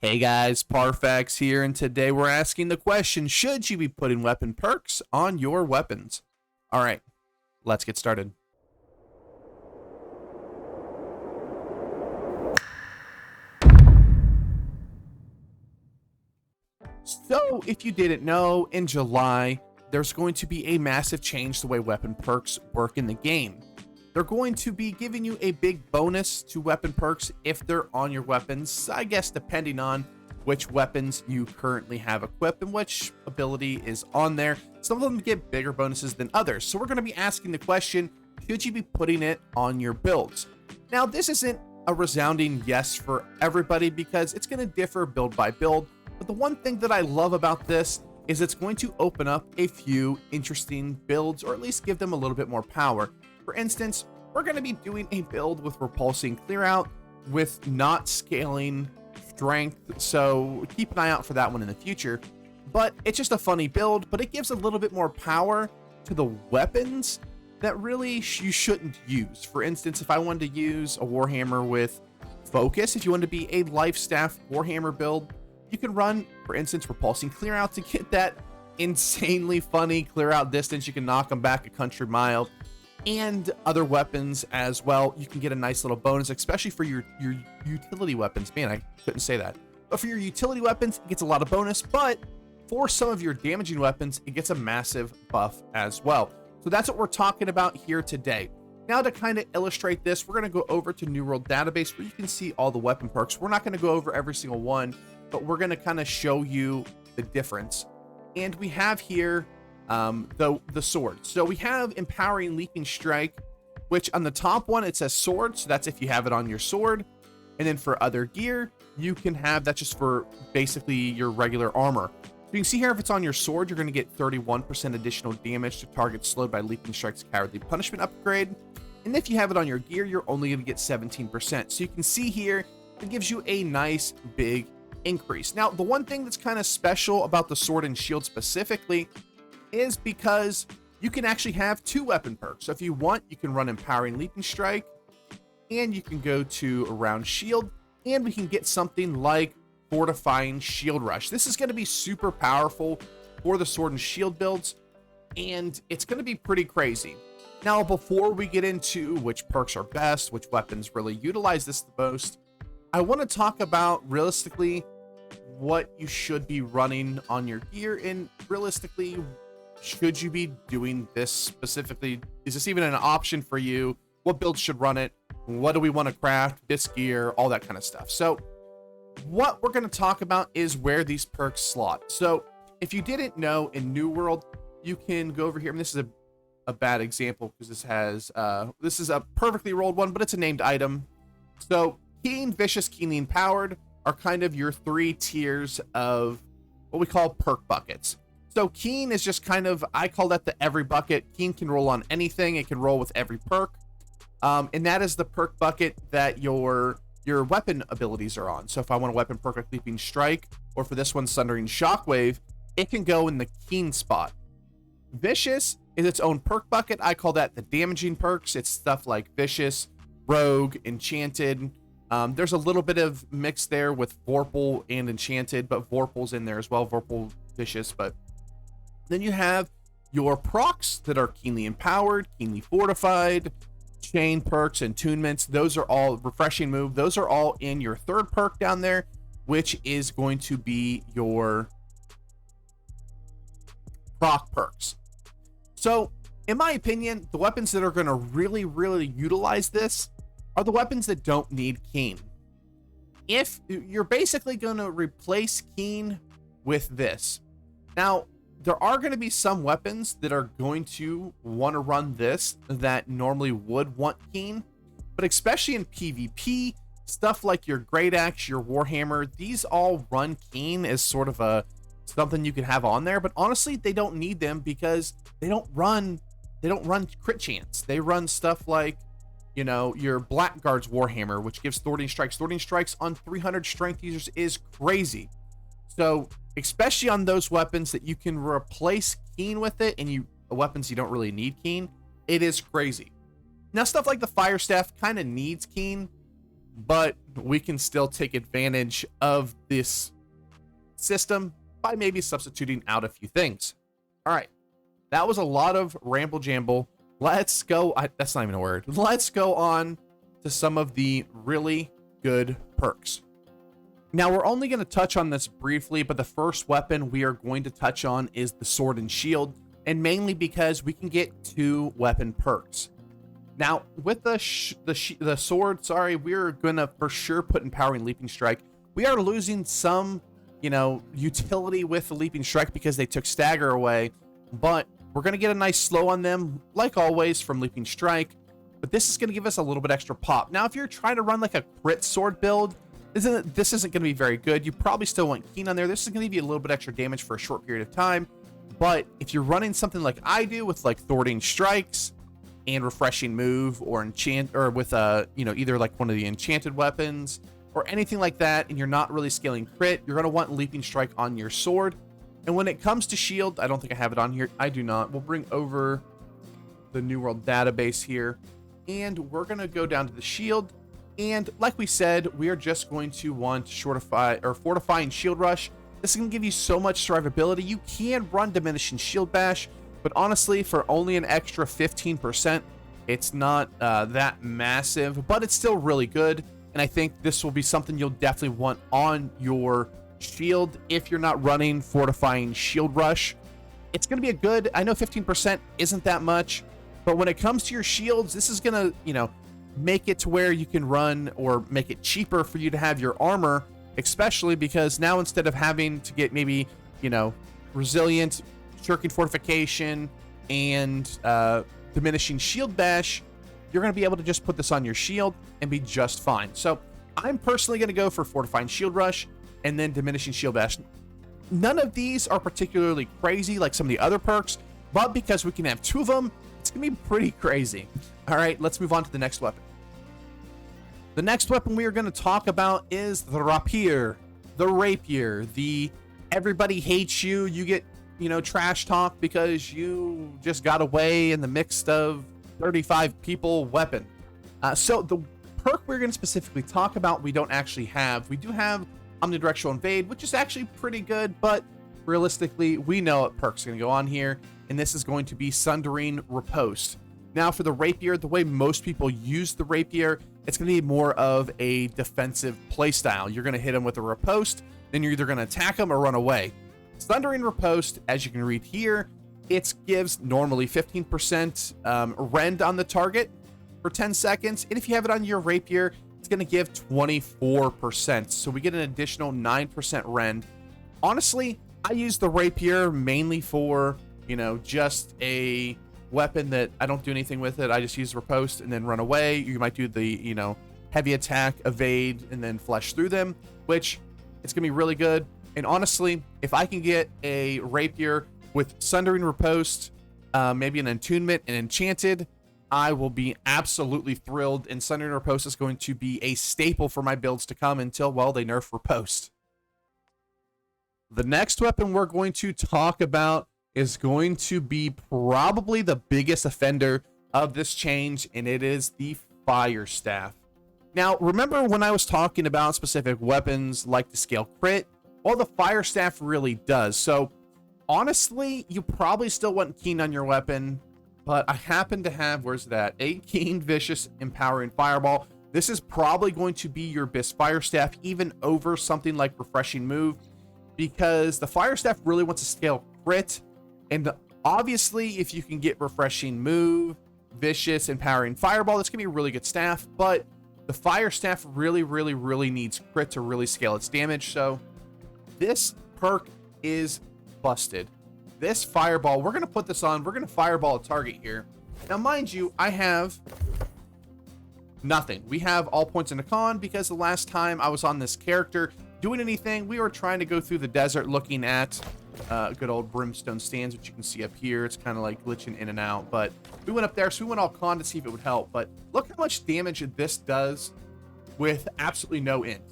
Hey guys, Parfax here, and today we're asking the question, should you be putting weapon perks on your weapons? Alright, let's get started. So, if you didn't know, in July, there's going to be a massive change to the way weapon perks work in the game. They're going to be giving you a big bonus to weapon perks if they're on your weapons, I guess depending on which weapons you currently have equipped and which ability is on there. Some of them get bigger bonuses than others. So we're going to be asking the question, should you be putting it on your builds? Now, this isn't a resounding yes for everybody because it's going to differ build by build. But the one thing that I love about this is it's going to open up a few interesting builds, or at least give them a little bit more power. For instance, we're going to be doing a build with repulsing clear out with not scaling strength, so keep an eye out for that one in the future. But it's just a funny build, but it gives a little bit more power to the weapons that really you shouldn't use. For instance, if I wanted to use a Warhammer with focus, if you want to be a life staff Warhammer build, you can run, for instance, repulsing clear out to get that insanely funny clear out distance. You can knock them back a country mile, and other weapons as well. You can get a nice little bonus, especially for your utility weapons. Man, I couldn't say that. But for your utility weapons, it gets a lot of bonus, but for some of your damaging weapons, it gets a massive buff as well. So that's what we're talking about here today. Now, to kind of illustrate this, we're going to go over to New World Database where you can see all the weapon perks. We're not going to go over every single one, but we're going to kind of show you the difference. And we have here the sword. So we have Empowering Leaping Strike, which on the top one, it says sword. So that's if you have it on your sword. And then for other gear, you can have that just for basically your regular armor. So you can see here, if it's on your sword, you're going to get 31% additional damage to targets slowed by Leaping Strike's Cowardly Punishment upgrade. And if you have it on your gear, you're only going to get 17%. So you can see here, it gives you a nice big increase. Now, the one thing that's kind of special about the sword and shield specifically is because you can actually have two weapon perks. So if you want, you can run Empowering Leaping Strike, and you can go to Around Shield, and we can get something like Fortifying Shield Rush. This is going to be super powerful for the sword and shield builds, and it's going to be pretty crazy. Now, before we get into which perks are best, which weapons really utilize this the most, I want to talk about realistically what you should be running on your gear, and realistically, should you be doing this specifically? Is this even an option for you? What build should run it? What do we want to craft? This gear, all that kind of stuff. So what we're going to talk about is where these perks slot. So if you didn't know, in New World, you can go over here, and this is a bad example because this is a perfectly rolled one, but it's a named item. So Keen, Vicious, Keenly Empowered are kind of your three tiers of what we call perk buckets. So Keen is just kind of, I call that the every bucket. Keen can roll on anything. It can roll with every perk. And that is the perk bucket that your weapon abilities are on. So if I want a weapon perk like Leaping Strike, or for this one, Sundering Shockwave, it can go in the Keen spot. Vicious is its own perk bucket. I call that the damaging perks. It's stuff like Vicious, Rogue, Enchanted. There's a little bit of mix there with Vorpal and Enchanted, but Vorpal's in there as well. Vorpal, Vicious, but then you have your procs that are Keenly Empowered, Keenly Fortified, Chain perks, Attunements. Those are all Refreshing Move. Those are all in your third perk down there, which is going to be your proc perks. So in my opinion, the weapons that are going to really utilize this are the weapons that don't need Keen. If you're basically going to replace Keen with this. Now, there are going to be some weapons that are going to want to run this that normally would want Keen, but especially in PvP, stuff like your Great Axe, your Warhammer, these all run Keen as sort of something you can have on there, but honestly, they don't need them because they don't run crit chance. They run stuff like, you know, your Blackguard's Warhammer, which gives Thwarting Strikes. Thwarting Strikes on 300 strength users is crazy. So especially on those weapons that you can replace Keen with it, and weapons you don't really need Keen, it is crazy. Now, stuff like the Fire Staff kind of needs Keen, but we can still take advantage of this system by maybe substituting out a few things. All right, that was a lot of ramble jamble. Let's go. That's not even a word. Let's go on to some of the really good perks. Now, we're only going to touch on this briefly, but the first weapon we are going to touch on is the sword and shield, and mainly because we can get 2 weapon perks. Now, with the sword, we're going to for sure put Empowering Leaping Strike. We are losing some, utility with the Leaping Strike because they took Stagger away, but we're going to get a nice slow on them, like always, from Leaping Strike, but this is going to give us a little bit extra pop. Now, if you're trying to run like a crit sword build, this isn't going to be very good. You probably still want Keen on there. This is going to give you a little bit extra damage for a short period of time, but if you're running something like I do with like Thwarting Strikes and Refreshing Move, or with either like one of the enchanted weapons or anything like that, and you're not really scaling crit, you're going to want Leaping Strike on your sword. And when it comes to shield, I don't think I have it on here. I do not. We'll bring over the New World database here, and we're going to go down to the shield. And like we said, we are just going to want Fortifying Shield Rush. This is going to give you so much survivability. You can run Diminishing Shield Bash, but honestly, for only an extra 15%, it's not that massive, but it's still really good. And I think this will be something you'll definitely want on your shield if you're not running Fortifying Shield Rush. It's going to be a good, I know 15% isn't that much, but when it comes to your shields, this is going to, make it to where you can run, or make it cheaper for you to have your armor, especially because now instead of having to get maybe, Resilient, Shirking Fortification, and Diminishing Shield Bash, you're going to be able to just put this on your shield and be just fine. So I'm personally going to go for Fortifying Shield Rush and then Diminishing Shield Bash. None of these are particularly crazy like some of the other perks, but because we can have 2 of them, it's going to be pretty crazy. All right, let's move on to the next weapon. The next weapon we are going to talk about is the Rapier. The Rapier, the everybody hates you, you get, trash talk because you just got away in the midst of 35 people weapon. So the perk we're going to specifically talk about, we don't actually have. We do have Omnidirectional Invade, which is actually pretty good, but realistically, we know what perk's going to go on here, and this is going to be Sundering Riposte. Now, for the Rapier, the way most people use the Rapier, it's going to be more of a defensive playstyle. You're going to hit them with a Riposte, then you're either going to attack them or run away. Sundering Riposte, as you can read here, it gives normally 15% rend on the target for 10 seconds, and if you have it on your Rapier, it's going to give 24%, so we get an additional 9% rend. Honestly, I use the Rapier mainly for, just a weapon that I don't do anything with it. I just use Riposte and then run away. You might do the, heavy attack, evade, and then flesh through them, which it's going to be really good. And honestly, if I can get a Rapier with Sundering Riposte, maybe an Attunement and Enchanted, I will be absolutely thrilled. And Sundering Riposte is going to be a staple for my builds to come until, well, they nerf Riposte. The next weapon we're going to talk about is going to be probably the biggest offender of this change, and it is the Fire Staff. Now, remember when I was talking about specific weapons like the scale crit? Well, the Fire Staff really does. So, honestly, you probably still want Keen on your weapon, but I happen to have, where's that? A Keen, Vicious, Empowering Fireball. This is probably going to be your best Fire Staff, even over something like Refreshing Move, because the Fire Staff really wants to scale crit. And obviously, if you can get Refreshing Move, Vicious, Empowering Fireball, that's going to be a really good staff. But the Fire Staff really, really, really needs crit to really scale its damage. So this perk is busted. This Fireball, we're going to put this on. We're going to Fireball a target here. Now, mind you, I have nothing. We have all points in a con because the last time I was on this character doing anything, we were trying to go through the desert looking at good old Brimstone Stands, which you can see up here. It's kind of like glitching in and out, but we went up there, so we went all con to see if it would help. But look how much damage this does with absolutely no int.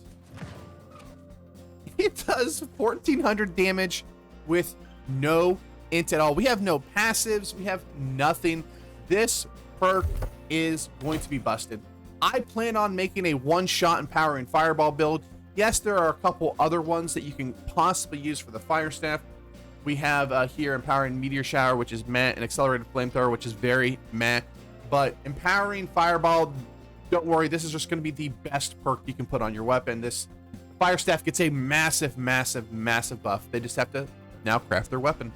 It does 1400 damage with no int at all. We have no passives, we have nothing. This perk is going to be busted. I plan on making a one-shot empowering fireball build. Yes, there are a couple other ones that you can possibly use for the fire staff. We have here empowering meteor shower, which is meh, and accelerated flamethrower, which is very meh. But empowering fireball, don't worry, this is just going to be the best perk you can put on your weapon. This fire staff gets a massive, massive, massive buff. They just have to now craft their weapon.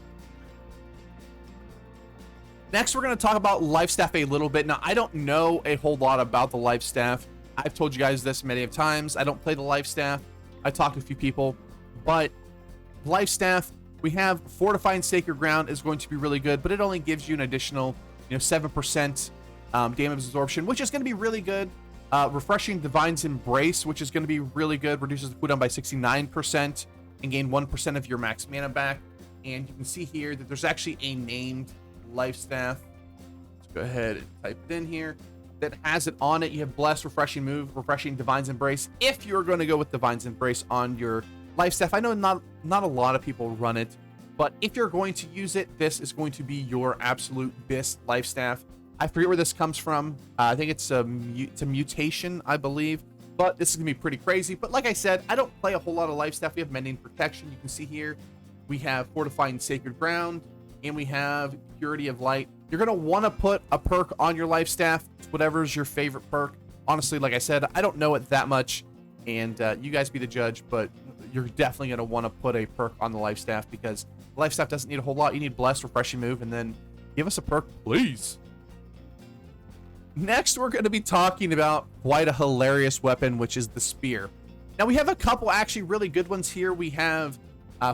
Next, we're going to talk about life staff a little bit. Now, I don't know a whole lot about the life staff. I've told you guys this many times. I don't play the life staff. I talked to a few people, but life staff, we have Fortifying Sacred Ground is going to be really good, but it only gives you an additional, 7% damage absorption, which is going to be really good. Refreshing Divine's Embrace, which is going to be really good, reduces the cooldown by 69% and gain 1% of your max mana back. And you can see here that there's actually a named life staff. Let's go ahead and type it in here. That has it on it. You have Blessed, Refreshing Move, Refreshing Divine's Embrace. If you're going to go with Divine's Embrace on your life staff, I know not a lot of people run it, but if you're going to use it, this is going to be your absolute best life staff. I forget where this comes from. I think it's a mutation, I believe, but this is gonna be pretty crazy. But like I said, I don't play a whole lot of life staff. We have Mending Protection. You can see here we have Fortifying Sacred Ground, and we have Purity of Light. You're gonna want to put a perk on your life staff. It's whatever's your favorite perk. Honestly, like I said, I don't know it that much, and you guys be the judge, but you're definitely going to want to put a perk on the life staff, because life staff doesn't need a whole lot. You need Blessed, Refreshing Move, and then give us a perk, please. Next, we're going to be talking about quite a hilarious weapon, which is the Spear. Now, we have a couple actually really good ones here. We have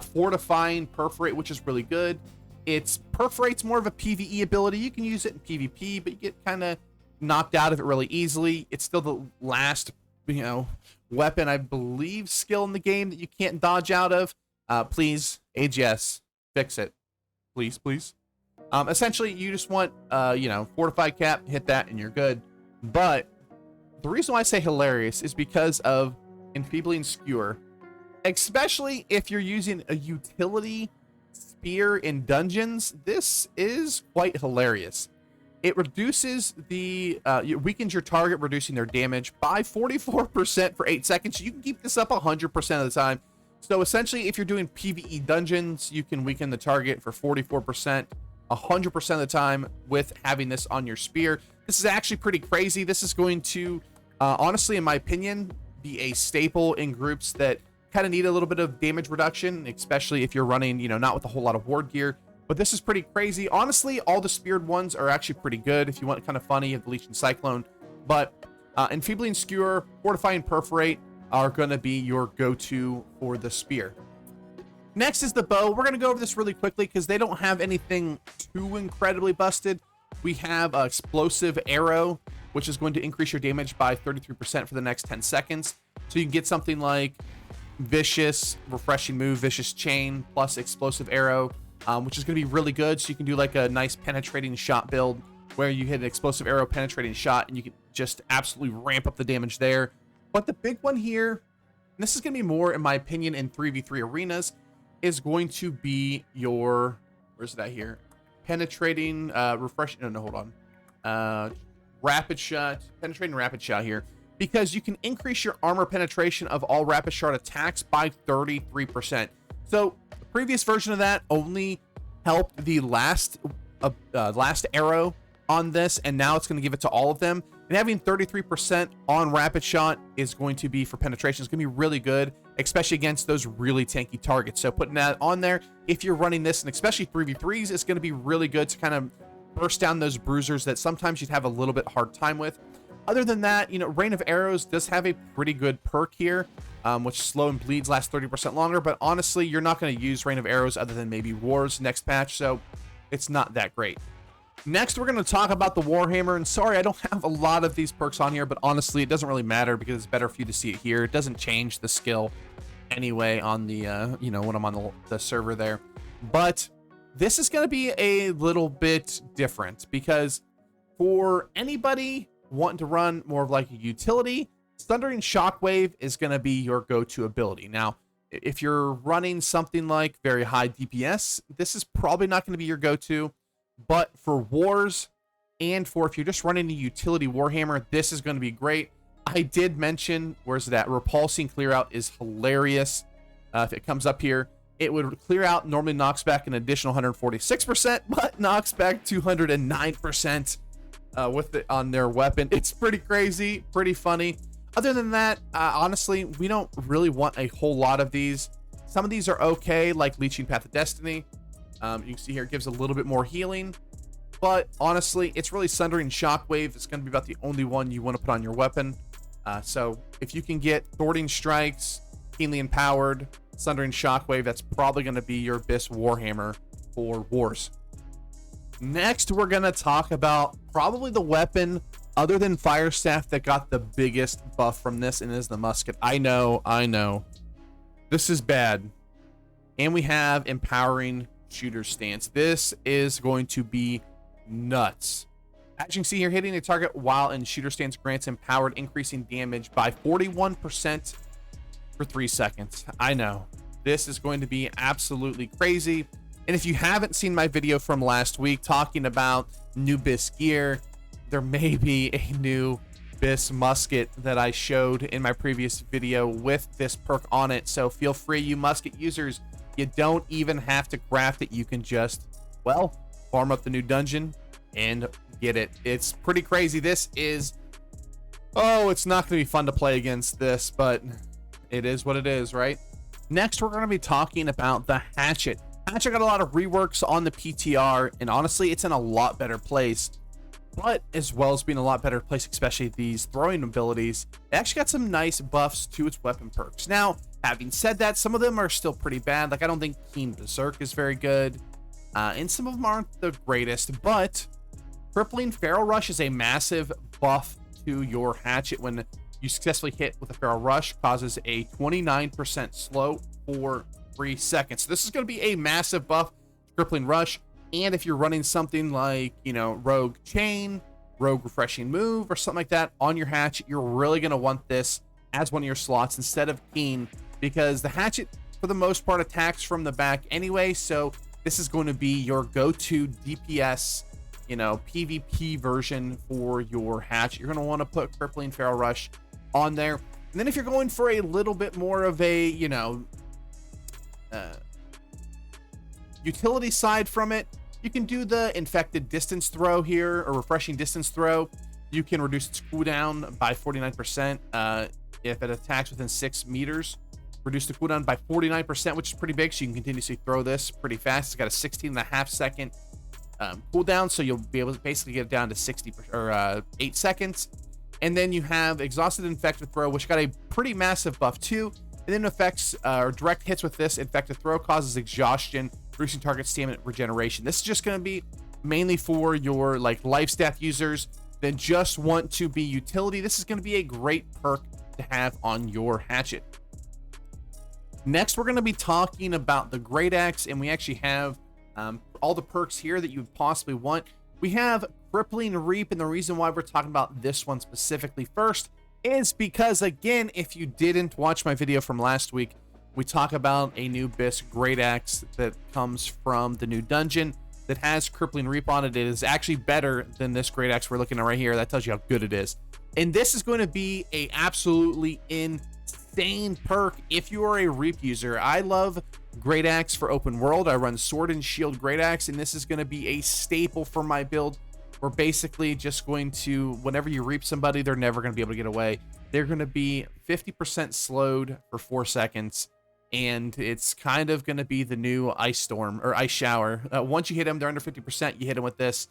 Fortifying Perforate, which is really good. It's Perforate's more of a PvE ability. You can use it in PvP, but you get kind of knocked out of it really easily. It's still the last, weapon, I believe, skill in the game that you can't dodge out of. Please, AGS, fix it. Please, please. Essentially, you just want, Fortify Cap, hit that, and you're good. But the reason why I say hilarious is because of Enfeebling Skewer. Especially if you're using a utility spear in dungeons, this is quite hilarious. It reduces it weakens your target, reducing their damage by 44% for 8 seconds. You can keep this up 100% of the time. So essentially, if you're doing PvE dungeons, you can weaken the target for 44%, 100% of the time with having this on your spear. This is actually pretty crazy. This is going to, honestly, in my opinion, be a staple in groups that kind of need a little bit of damage reduction, especially if you're running, not with a whole lot of ward gear. But this is pretty crazy. Honestly, all the speared ones are actually pretty good. If you want kind of funny, you have the Legion Cyclone. But Enfeebling Skewer, Fortifying Perforate are going to be your go-to for the spear. Next is the bow. We're going to go over this really quickly because they don't have anything too incredibly busted. We have Explosive Arrow, which is going to increase your damage by 33% for the next 10 seconds. So you can get something like Vicious, Refreshing Move, Vicious Chain, plus Explosive Arrow, which is going to be really good. So you can do like a nice penetrating shot build where you hit an explosive arrow penetrating shot and you can just absolutely ramp up the damage there. But the big one here, and this is going to be more, in my opinion, in 3v3 arenas, is going to be your, where's it at here? Penetrating, refreshing, no, hold on. Rapid Shot, Penetrating Rapid Shot here. Because you can increase your armor penetration of all Rapid Shot attacks by 33%. So the previous version of that only helped the last arrow on this, and now it's going to give it to all of them. And having 33% on Rapid Shot is going to be, for penetration, it's going to be really good, especially against those really tanky targets. So putting that on there, if you're running this, and especially 3v3s, it's going to be really good to kind of burst down those bruisers that sometimes you'd have a little bit hard time with. Other than that, Rain of Arrows does have a pretty good perk here, which slow and bleeds last 30% longer. But honestly, you're not going to use Rain of Arrows other than maybe Wars next patch, so it's not that great. Next, we're going to talk about the Warhammer. And sorry, I don't have a lot of these perks on here, but honestly, it doesn't really matter because it's better for you to see it here. It doesn't change the skill anyway on the, when I'm on the server there. But this is going to be a little bit different because for anybody wanting to run more of like a utility, Thundering Shockwave is going to be your go-to ability. Now, if you're running something like very high DPS, this is probably not going to be your go-to. But for wars, And for if you're just running a utility Warhammer, this is going to be great. I did mention, where's it at? Repulsing clear out is hilarious. If it comes up here, it would clear out, normally knocks back an additional 146%, but knocks back 209% with it on their weapon. It's pretty crazy, pretty funny. Other than that, honestly, we don't really want a whole lot of these. Some of these are okay, like Leeching Path of Destiny. You can see here it gives a little bit more healing. But honestly, it's really Sundering Shockwave. It's going to be about the only one you want to put on your weapon. So if you can get Thwarting Strikes, Keenly Empowered, Sundering Shockwave, that's probably going to be your best Warhammer for wars. Next, we're going to talk about probably the weapon other than Fire Staff that got the biggest buff from this, and it is the Musket. I know. This is bad. And we have Empowering Shooter Stance. This is going to be nuts. As you can see here, hitting a target while in Shooter Stance grants empowered, increasing damage by 41% for 3 seconds. I know. This is going to be absolutely crazy. And if you haven't seen my video from last week talking about new BIS gear, there may be a new BIS musket that I showed in my previous video with this perk on it. So feel free, you musket users. You don't even have to craft it. You can just, well, farm up the new dungeon and get it. It's pretty crazy. This is, oh, it's not going to be fun to play against this, but it is what it is, right? Next, we're going to be talking about the Hatchet. Hatchet got a lot of reworks on the PTR, and honestly, it's in a lot better place. But as well as being a lot better place, especially these throwing abilities, it actually got some nice buffs to its weapon perks. Now, having said that, some of them are still pretty bad. Like, I don't think Keen Berserk is very good, and some of them aren't the greatest, but Crippling Feral Rush is a massive buff to your Hatchet. When you successfully hit with a Feral Rush, causes a 29% slow for 3 seconds. So this is going to be a massive buff to Crippling Rush. And if you're running something like, you know, Rogue Chain, Rogue Refreshing Move, or something like that on your Hatchet, you're really going to want this as one of your slots instead of Keen, because the Hatchet, for the most part, attacks from the back anyway. So this is going to be your go-to DPS, you know, PvP version for your Hatchet. You're going to want to put Crippling Feral Rush on there. And then if you're going for a little bit more of a, you know, utility side from it, you can do the Infected Distance Throw here, or Refreshing Distance Throw. You can reduce its cooldown by 49% if it attacks within 6 meters. Reduce the cooldown by 49%, which is pretty big, so you can continuously throw this pretty fast. It's got a 16.5 second cooldown, so you'll be able to basically get it down to 8 seconds. And then you have Exhausted Infected Throw, which got a pretty massive buff too. And then effects or direct hits with this Infected Throw causes exhaustion, reducing target stamina regeneration. This is just going to be mainly for your like life stat users that just want to be utility. This is going to be a great perk to have on your Hatchet. Next, we're going to be talking about the Great Axe, and we actually have all the perks here that you would possibly want. We have Crippling Reap, and the reason why we're talking about this one specifically first is because, again, if you didn't watch my video from last week, we talk about a new BIS Great Axe that comes from the new dungeon that has Crippling Reap on it. It is actually better than this Great Axe we're looking at right here. That tells you how good it is. And this is going to be a absolutely insane perk if you are a Reap user. I love Great Axe for open world. I run Sword and Shield Great Axe, and this is going to be a staple for my build. We're basically just going to, whenever you Reap somebody, they're never going to be able to get away. They're going to be 50% slowed for 4 seconds. And it's kind of going to be the new Ice Storm or Ice Shower. Once you hit them, they're under 50%. You hit them with this,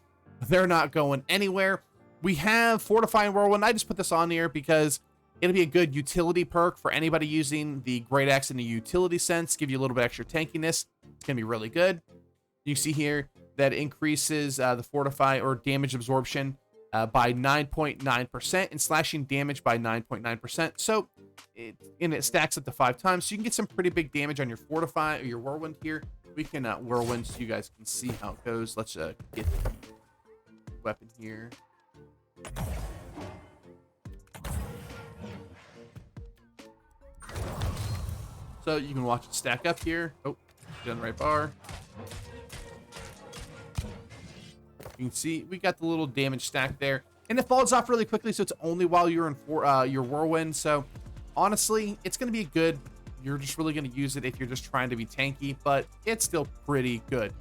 they're not going anywhere. We have Fortify Whirlwind. I just put this on here because it'll be a good utility perk for anybody using the Great Axe in the utility sense. Give you a little bit extra tankiness. It's going to be really good. You see here that increases the Fortify or damage absorption by 9.9% and slashing damage by 9.9%. So it stacks up to 5 times. So you can get some pretty big damage on your Fortify or your Whirlwind here. We can Whirlwind so you guys can see how it goes. Let's get the weapon here. So you can watch it stack up here. Oh, get on the right bar. You can see we got the little damage stack there, and it falls off really quickly, so it's only while you're in your whirlwind. So honestly, it's going to be good. You're just really going to use it if you're just trying to be tanky, but it's still pretty good.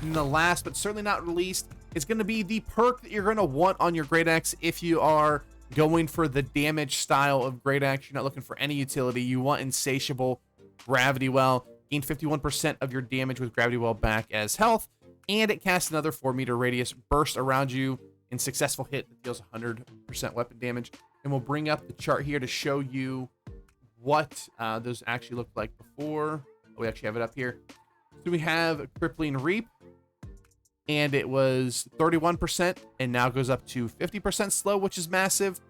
And the last, but certainly not least, is going to be the perk that you're going to want on your Great Axe if you are going for the damage style of Great Axe. You're not looking for any utility. You want Insatiable Gravity Well. Gain 51% of your damage with Gravity Well back as health, and it casts another 4-meter radius burst around you in successful hit that deals 100% weapon damage. And we'll bring up the chart here to show you what those actually looked like before. We actually have it up here. So we have Crippling Reap, and it was 31% and now goes up to 50% slow, which is massive.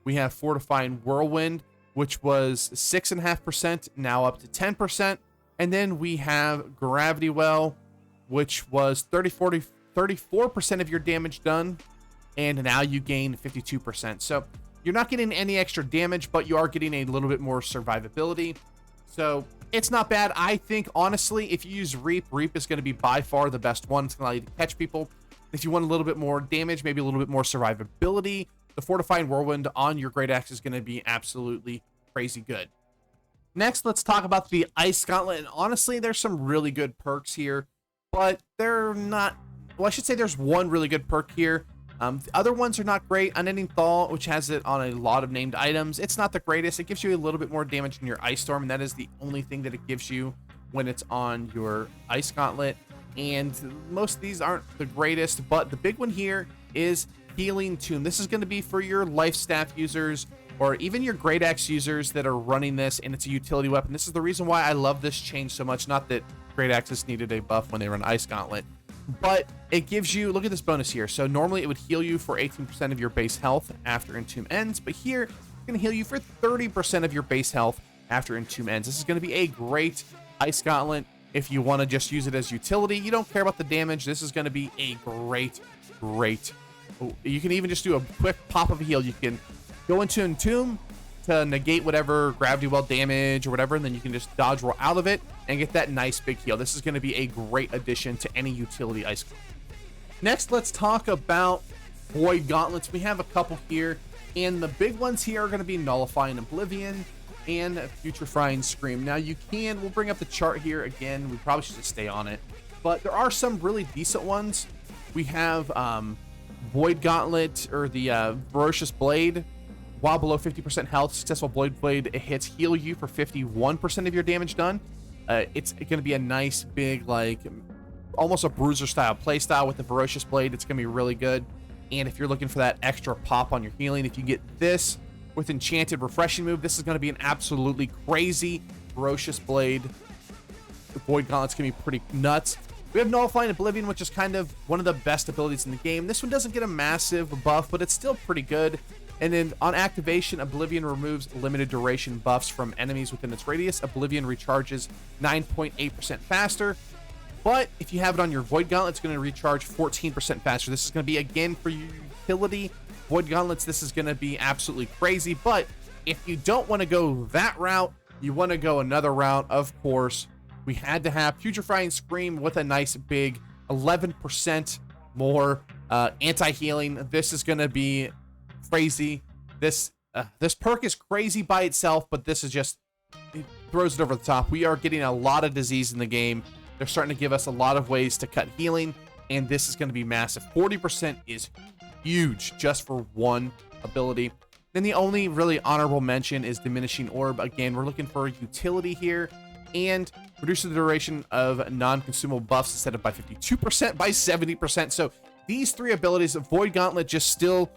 We have Fortifying Whirlwind, which was 6.5%, now up to 10%. And then we have Gravity Well, which was 34% of your damage done, and now you gain 52%. So you're not getting any extra damage, but you are getting a little bit more survivability. So it's not bad. I think, honestly, if you use Reap, Reap is going to be by far the best one. It's going to allow you to catch people. If you want a little bit more damage, maybe a little bit more survivability, the Fortifying Whirlwind on your Great Axe is going to be absolutely crazy good. Next, let's talk about the Ice Gauntlet. And honestly, there's some really good perks here, but they're not... Well, I should say there's one really good perk here. The other ones are not great. Unending Thaw, which has it on a lot of named items, it's not the greatest. It gives you a little bit more damage in your Ice Storm, and that is the only thing that it gives you when it's on your Ice Gauntlet. And most of these aren't the greatest, but the big one here is Healing Tomb. This is going to be for your Life Staff users, or even your Great Axe users that are running this, and it's a utility weapon. This is the reason why I love this change so much. Not that Great Axes needed a buff when they run Ice Gauntlet, but it gives you, look at this bonus here. So normally it would heal you for 18% of your base health after Entomb ends, but here it's going to heal you for 30% of your base health after Entomb ends. This is going to be a great Ice Gauntlet if you want to just use it as utility. You don't care about the damage. This is going to be a great. You can even just do a quick pop of a heal. You can go into Entomb to negate whatever Gravity Well damage or whatever, and then you can just dodge roll out of it and get that nice big heal. This is going to be a great addition to any utility Ice Gauntlet. Next, let's talk about Void Gauntlets. We have a couple here, and the big ones here are going to be Nullifying Oblivion and Putrefying Scream. Now we'll bring up the chart here again. We probably should just stay on it, but there are some really decent ones. We have Void Gauntlet, or the Ferocious Blade. While below 50% health, successful Void Blade hits heal you for 51% of your damage done. It's going to be a nice big, like, almost a bruiser style playstyle with the Ferocious Blade. It's going to be really good. And if you're looking for that extra pop on your healing, if you get this with Enchanted Refreshing Move, this is going to be an absolutely crazy Ferocious Blade. The Void Gauntlet's going to be pretty nuts. We have Nullifying Oblivion, which is kind of one of the best abilities in the game. This one doesn't get a massive buff, but it's still pretty good. And then on activation, Oblivion removes limited duration buffs from enemies within its radius. Oblivion recharges 9.8% faster. But if you have it on your Void Gauntlet, it's going to recharge 14% faster. This is going to be, again, for utility. Void Gauntlets, this is going to be absolutely crazy. But if you don't want to go that route, you want to go another route, of course, we had to have Putrefying Scream with a nice big 11% more anti-healing. This is going to be crazy. This perk is crazy by itself, but this is just, it throws it over the top. We are getting a lot of disease in the game. They're starting to give us a lot of ways to cut healing, and this is going to be massive. 40% is huge just for one ability. Then the only really honorable mention is Diminishing Orb. Again, we're looking for utility here, and reduces the duration of non-consumable buffs instead of by 52%, by 70%. So these three abilities, Void Gauntlet just still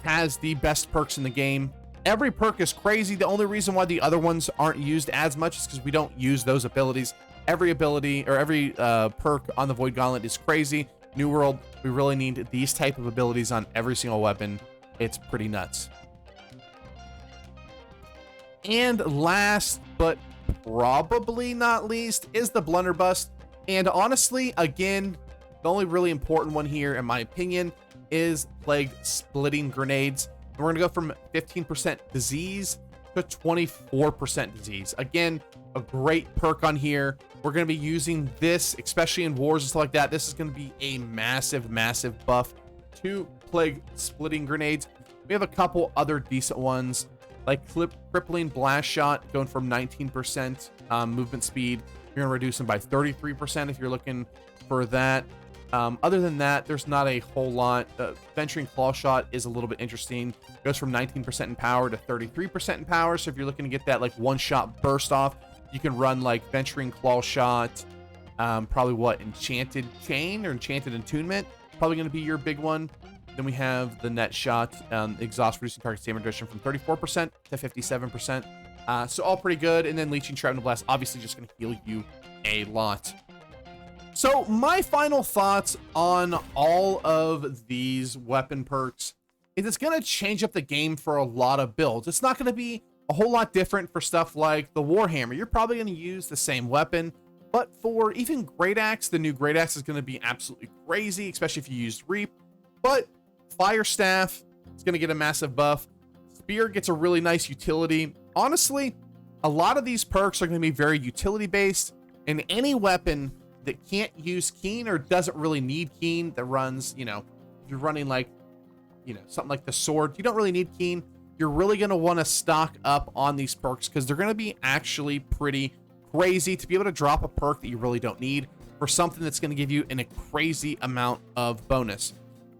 has the best perks in the game. Every perk is crazy. The only reason why the other ones aren't used as much is because we don't use those abilities. Every ability, or every perk on the Void Gauntlet is crazy. New World, we really need these type of abilities on every single weapon. It's pretty nuts. And last, but probably not least, is the Blunderbuss. And honestly, again, the only really important one here, in my opinion, is Plague Splitting Grenades. And we're going to go from 15% disease to 24% disease. Again, a great perk on here. We're going to be using this, especially in wars and stuff like that. This is going to be a massive, massive buff to plague splitting grenades. We have a couple other decent ones, like crippling blast shot, going from 19% movement speed. You're going to reduce them by 33% if you're looking for that. Other than that, there's not a whole lot. Venturing claw shot is a little bit interesting. It goes from 19% in power to 33% in power. So if you're looking to get that like one-shot burst off, you can run like venturing claw shot. Probably what, enchanted chain or enchanted attunement? Probably going to be your big one. Then we have the net shot, exhaust reducing target stamina reduction from 34% to 57%. So all pretty good. And then leeching shrapnel blast, obviously just going to heal you a lot. So my final thoughts on all of these weapon perks is it's going to change up the game for a lot of builds. It's not going to be a whole lot different for stuff like the Warhammer. You're probably going to use the same weapon, but for even Great Axe, the new Great Axe is going to be absolutely crazy, especially if you used Reap. But Fire Staff is going to get a massive buff. Spear gets a really nice utility. Honestly, a lot of these perks are going to be very utility based, and any weapon that can't use Keen or doesn't really need Keen, that runs, you know, if you're running like, you know, something like the sword, you don't really need Keen. You're really going to want to stock up on these perks because they're going to be actually pretty crazy to be able to drop a perk that you really don't need for something that's going to give you a crazy amount of bonus.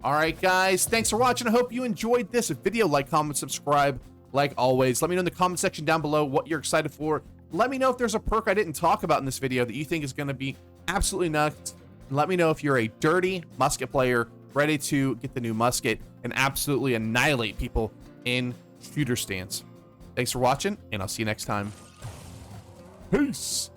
All right, guys, thanks for watching. I hope you enjoyed this video. Like, comment, subscribe, like always. Let me know in the comment section down below what you're excited for. Let me know if there's a perk I didn't talk about in this video that you think is going to be absolutely nuts. Let me know if you're a dirty Musket player ready to get the new Musket and absolutely annihilate people in shooter stance. Thanks for watching, and I'll see you next time. Peace.